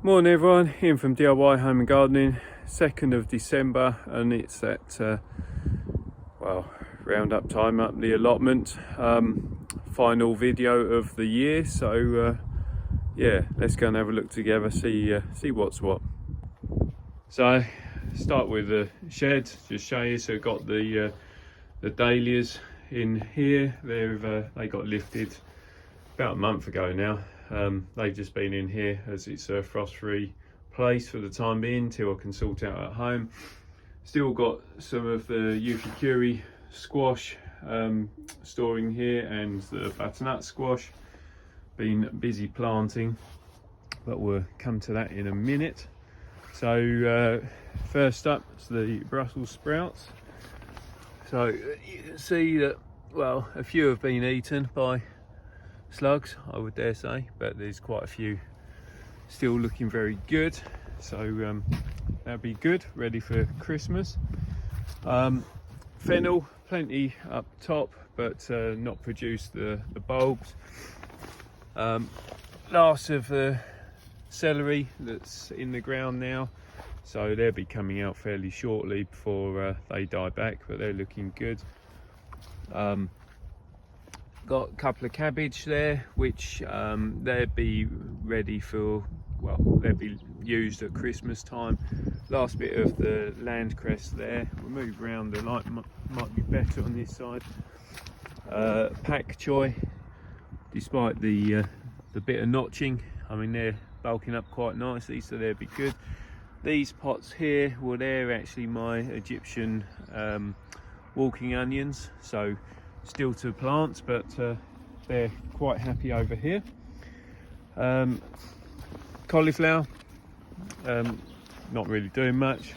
Morning everyone, Ian from DIY Home and Gardening, 2nd of December, and it's that roundup time up the allotment, final video of the year. So yeah, let's go and have a look together, see what's what. So start with the shed, just show you. So got the dahlias in here. They got lifted about a month ago now. They've just been in here as it's a frost-free place for the time being till I can sort out at home. Still got some of the Yukikuri squash storing here, and the butternut squash. Been busy planting, but we'll come to that in a minute. So first up is the Brussels sprouts. So you can see that, well, a few have been eaten by slugs, I would dare say, but there's quite a few still looking very good. So that'll be good, ready for Christmas. Fennel, plenty up top, but not produced the bulbs. Last of the celery that's in the ground now, so they'll be coming out fairly shortly before they die back, but they're looking good. Got a couple of cabbage there, which they'll be ready for, well, they'll be used at Christmas time. Last bit of the land cress there. We'll move around, the light might be better on this side. Pak choy, despite the bit of notching, I mean, they're bulking up quite nicely, so they'll be good. These pots here, well, they're actually my Egyptian walking onions, so still to plant, but they're quite happy over here. Cauliflower, not really doing much.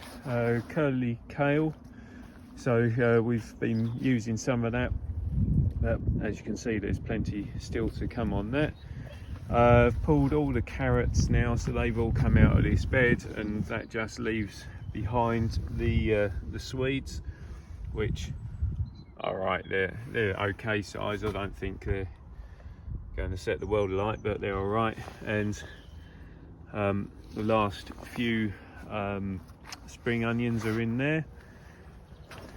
Curly kale, so we've been using some of that, but as you can see, there's plenty still to come on that. I've pulled all the carrots now, so they've all come out of this bed, and that just leaves behind the Swedes, which, all right, they're okay size. I don't think they're going to set the world alight, but they're all right. And the last few spring onions are in there.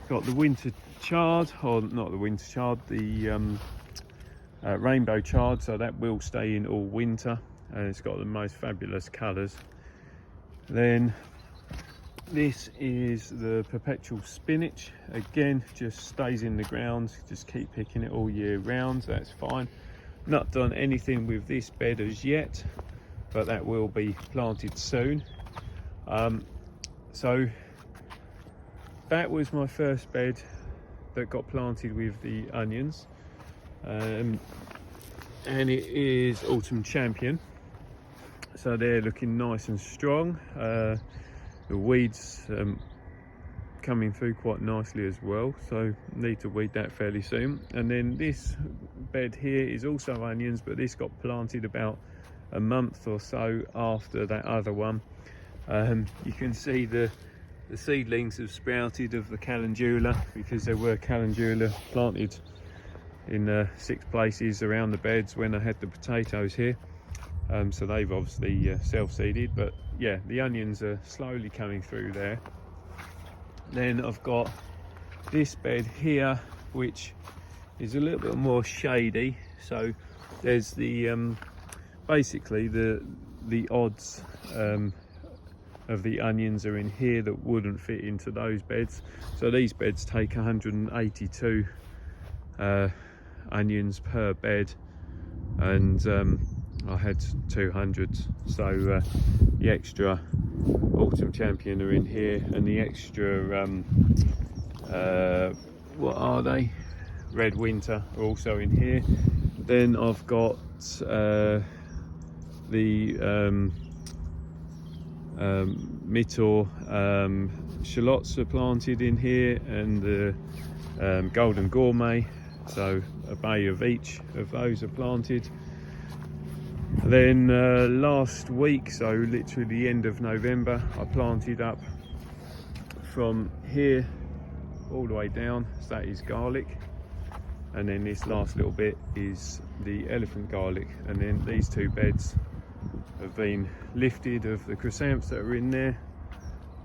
Got the winter chard, or not the winter chard, the rainbow chard, so that will stay in all winter, and it's got the most fabulous colours. Then this is the perpetual spinach, again, just stays in the ground, just keep picking it all year round, that's fine. Not done anything with this bed as yet, but that will be planted soon. So that was my first bed that got planted with the onions, and it is Autumn Champion, so they're looking nice and strong. The weeds coming through quite nicely as well, so need to weed that fairly soon. And then this bed here is also onions, but this got planted about a month or so after that other one. You can see the seedlings have sprouted of the calendula, because there were calendula planted in 6 places around the beds when I had the potatoes here. So they've obviously self-seeded, but yeah, the onions are slowly coming through there. Then I've got this bed here, which is a little bit more shady, so there's the basically the odds of the onions are in here that wouldn't fit into those beds. So these beds take 182 onions per bed, and I had 200, so the extra Autumn Champion are in here, and the extra what are they, Red Winter are also in here. Then I've got the Mitor shallots are planted in here, and the Golden Gourmet, so a bay of each of those are planted. Then last week, so literally the end of November, I planted up from here all the way down, so that is garlic, and then this last little bit is the elephant garlic, and then these two beds have been lifted of the chrysanths that are in there,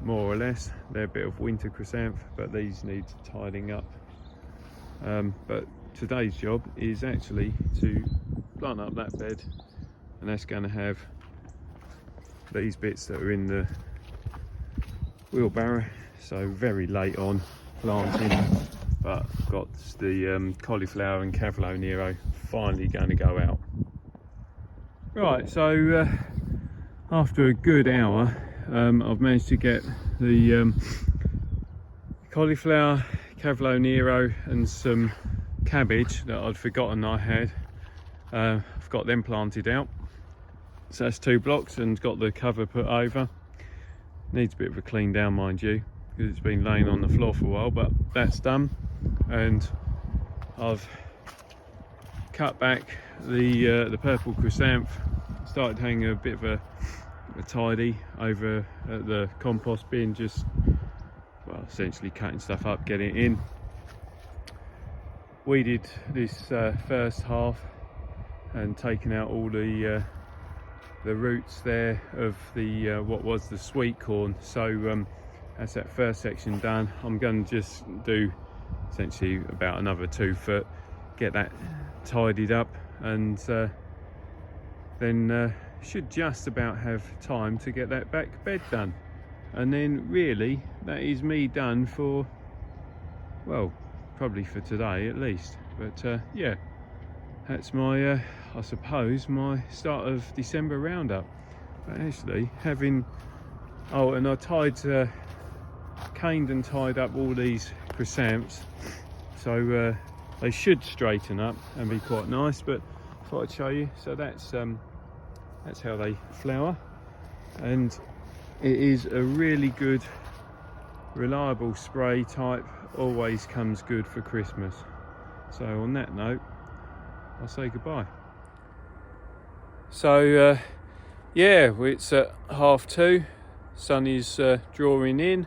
more or less. They're a bit of winter chrysanth, but these need tidying up. But today's job is actually to plant up that bed, and that's going to have these bits that are in the wheelbarrow. So very late on planting, but got the cauliflower and Cavolo Nero finally going to go out. Right, so after a good hour, I've managed to get the cauliflower, Cavolo Nero and some cabbage that I'd forgotten I had. I've got them planted out. So that's 2 blocks and got the cover put over. Needs a bit of a clean down, mind you, because it's been laying on the floor for a while, but that's done. And I've cut back the purple chrysanth, started hanging a bit of a tidy over at the compost bin, just, well, essentially cutting stuff up, getting it in. Weeded this first half and taken out all the roots there of the what was the sweet corn. So that's that first section done. I'm going to just do essentially about another 2 foot, get that tidied up, and then should just about have time to get that back bed done. And then really that is me done for, well, probably for today at least. But yeah, that's my I suppose my start of December roundup. But actually having, oh, and I caned and tied up all these chrysanths, so they should straighten up and be quite nice. But I thought I'd show you. So that's how they flower, and it is a really good, reliable spray type. Always comes good for Christmas. So on that note, I'll say goodbye. So yeah, it's at 2:30. Sun is drawing in.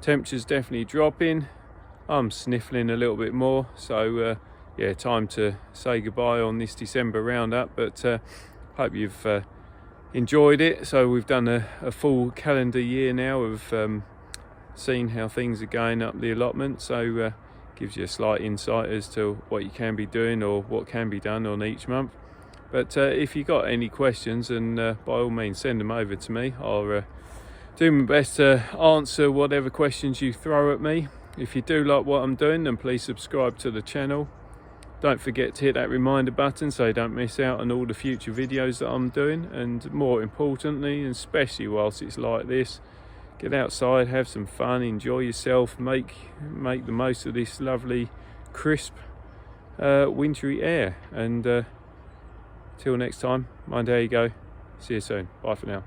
Temperature's definitely dropping. I'm sniffling a little bit more. So yeah, time to say goodbye on this December roundup. But hope you've enjoyed it. So we've done a full calendar year now of seeing how things are going up the allotment. So gives you a slight insight as to what you can be doing or what can be done on each month. But if you got any questions, and by all means send them over to me. I'll do my best to answer whatever questions you throw at me. If you do like what I'm doing, then please subscribe to the channel. Don't forget to hit that reminder button so you don't miss out on all the future videos that I'm doing. And more importantly, and especially whilst it's like this, get outside, have some fun, enjoy yourself, make the most of this lovely, crisp, wintry air. And till next time, mind how you go. See you soon. Bye for now.